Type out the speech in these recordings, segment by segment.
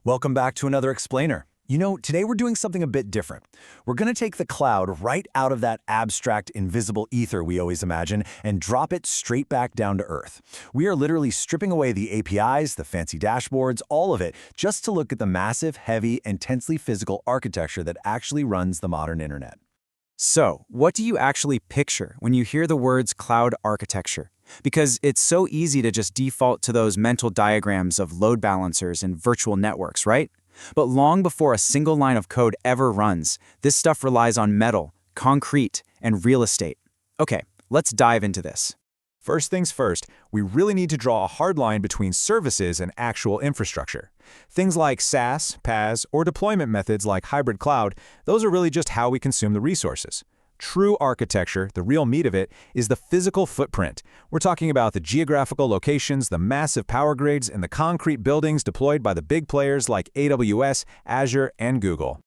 Welcome back to another explainer. Today we're doing something a bit different. We're going to take the cloud right out of that abstract, invisible ether we always imagine and drop it straight back down to Earth. We are literally stripping away the APIs, the fancy dashboards, all of it, just to look at the massive, heavy, intensely physical architecture that actually runs the modern internet. So, what do you actually picture when you hear the words cloud architecture? Because it's so easy to just default to those mental diagrams of load balancers and virtual networks, right? But long before a single line of code ever runs, this stuff relies on metal, concrete, and real estate. Okay, let's dive into this. First things first, we really need to draw a hard line between services and actual infrastructure. Things like SaaS, PaaS, or deployment methods like hybrid cloud, those are really just how we consume the resources. True architecture, the real meat of it, is the physical footprint. We're talking about the geographical locations, the massive power grids, and the concrete buildings deployed by the big players like AWS, Azure, and Google.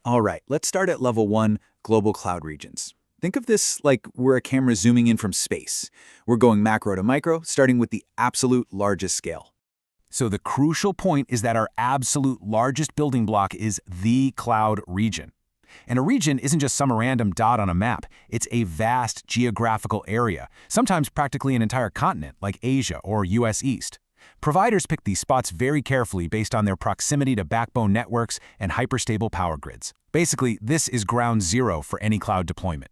All right, let's start at level 1, global cloud regions. Think of this like we're a camera zooming in from space. We're going macro to micro, starting with the absolute largest scale. So the crucial point is that our absolute largest building block is the cloud region. And a region isn't just some random dot on a map. It's a vast geographical area, sometimes practically an entire continent like Asia or US East. Providers pick these spots very carefully based on their proximity to backbone networks and hyperstable power grids. Basically, this is ground zero for any cloud deployment.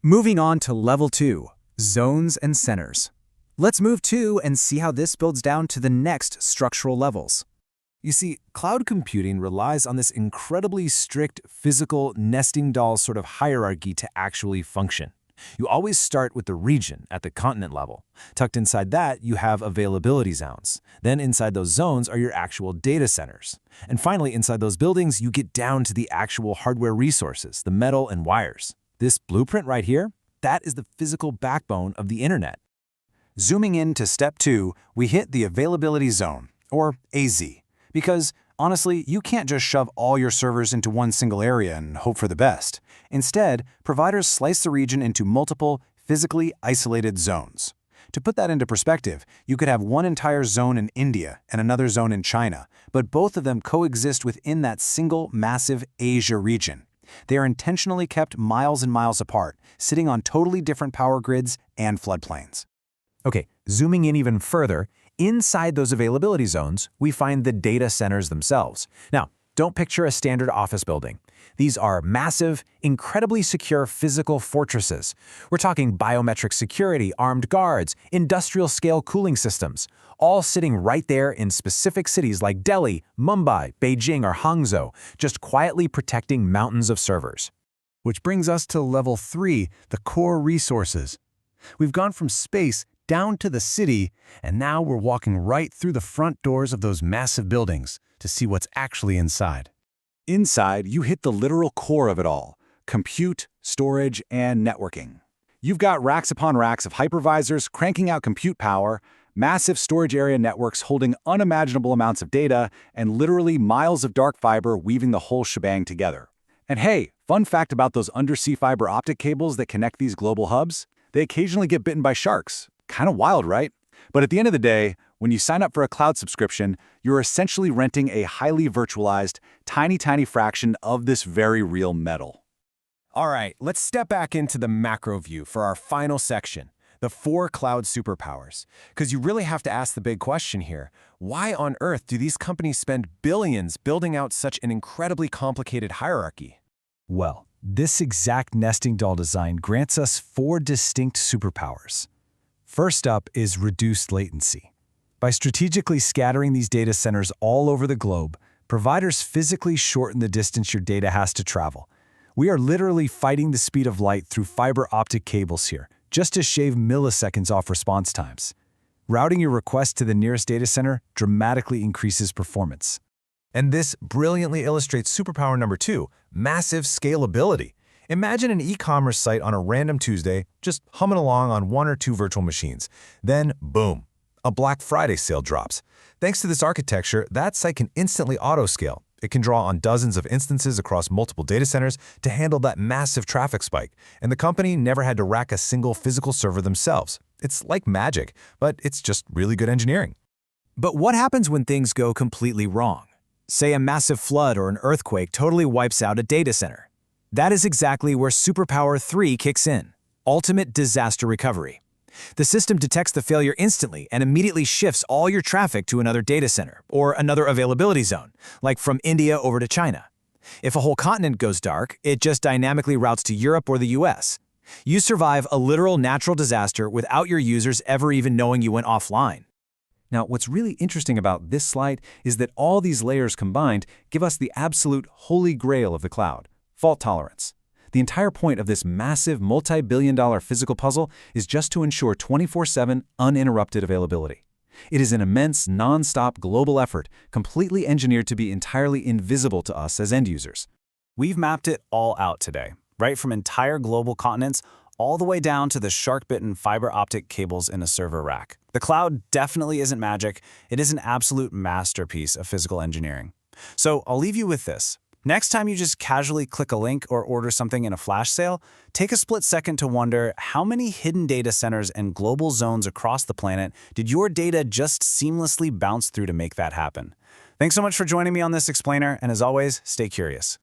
Moving on to level 2, zones and centers. Let's move to and see how this builds down to the next structural levels. You see, cloud computing relies on this incredibly strict physical nesting doll sort of hierarchy to actually function. You always start with the region at the continent level. Tucked inside that, you have availability zones. Then inside those zones are your actual data centers. And finally, inside those buildings, you get down to the actual hardware resources, the metal and wires. This blueprint right here, that is the physical backbone of the internet. Zooming in to step 2, we hit the availability zone, or AZ. Because, honestly, you can't just shove all your servers into one single area and hope for the best. Instead, providers slice the region into multiple, physically isolated zones. To put that into perspective, you could have one entire zone in India and another zone in China, but both of them coexist within that single, massive Asia region. They are intentionally kept miles and miles apart, sitting on totally different power grids and floodplains. Okay, zooming in even further, inside those availability zones, we find the data centers themselves. Now, don't picture a standard office building. These are massive, incredibly secure physical fortresses. We're talking biometric security, armed guards, industrial-scale cooling systems, all sitting right there in specific cities like Delhi, Mumbai, Beijing, or Hangzhou, just quietly protecting mountains of servers. Which brings us to level 3, the core resources. We've gone from space down to the city, and now we're walking right through the front doors of those massive buildings to see what's actually inside. Inside, you hit the literal core of it all: compute, storage, and networking. You've got racks upon racks of hypervisors cranking out compute power, massive storage area networks holding unimaginable amounts of data, and literally miles of dark fiber weaving the whole shebang together. And hey, fun fact about those undersea fiber optic cables that connect these global hubs: they occasionally get bitten by sharks. Kind of wild, right? But at the end of the day, when you sign up for a cloud subscription, you're essentially renting a highly virtualized, tiny fraction of this very real metal. All right, let's step back into the macro view for our final section, the 4 cloud superpowers. Because you really have to ask the big question here: why on earth do these companies spend billions building out such an incredibly complicated hierarchy? Well, this exact nesting doll design grants us 4 distinct superpowers. First up is reduced latency. By strategically scattering these data centers all over the globe, providers physically shorten the distance your data has to travel. We are literally fighting the speed of light through fiber optic cables here, just to shave milliseconds off response times. Routing your request to the nearest data center dramatically increases performance. And this brilliantly illustrates superpower number 2, massive scalability. Imagine an e-commerce site on a random Tuesday just humming along on 1 or 2 virtual machines. Then, boom, a Black Friday sale drops. Thanks to this architecture, that site can instantly auto-scale. It can draw on dozens of instances across multiple data centers to handle that massive traffic spike, and the company never had to rack a single physical server themselves. It's like magic, but it's just really good engineering. But what happens when things go completely wrong? Say a massive flood or an earthquake totally wipes out a data center. That is exactly where Superpower 3 kicks in. Ultimate disaster recovery. The system detects the failure instantly and immediately shifts all your traffic to another data center or another availability zone, like from India over to China. If a whole continent goes dark, it just dynamically routes to Europe or the US. You survive a literal natural disaster without your users ever even knowing you went offline. Now, what's really interesting about this slide is that all these layers combined give us the absolute holy grail of the cloud: fault tolerance. The entire point of this massive multi-billion-dollar physical puzzle is just to ensure 24/7 uninterrupted availability. It is an immense, non-stop global effort, completely engineered to be entirely invisible to us as end users. We've mapped it all out today, right from entire global continents all the way down to the shark-bitten fiber optic cables in a server rack. The cloud definitely isn't magic. It is an absolute masterpiece of physical engineering. So I'll leave you with this. Next time you just casually click a link or order something in a flash sale, take a split second to wonder how many hidden data centers and global zones across the planet did your data just seamlessly bounce through to make that happen. Thanks so much for joining me on this explainer, and as always, stay curious.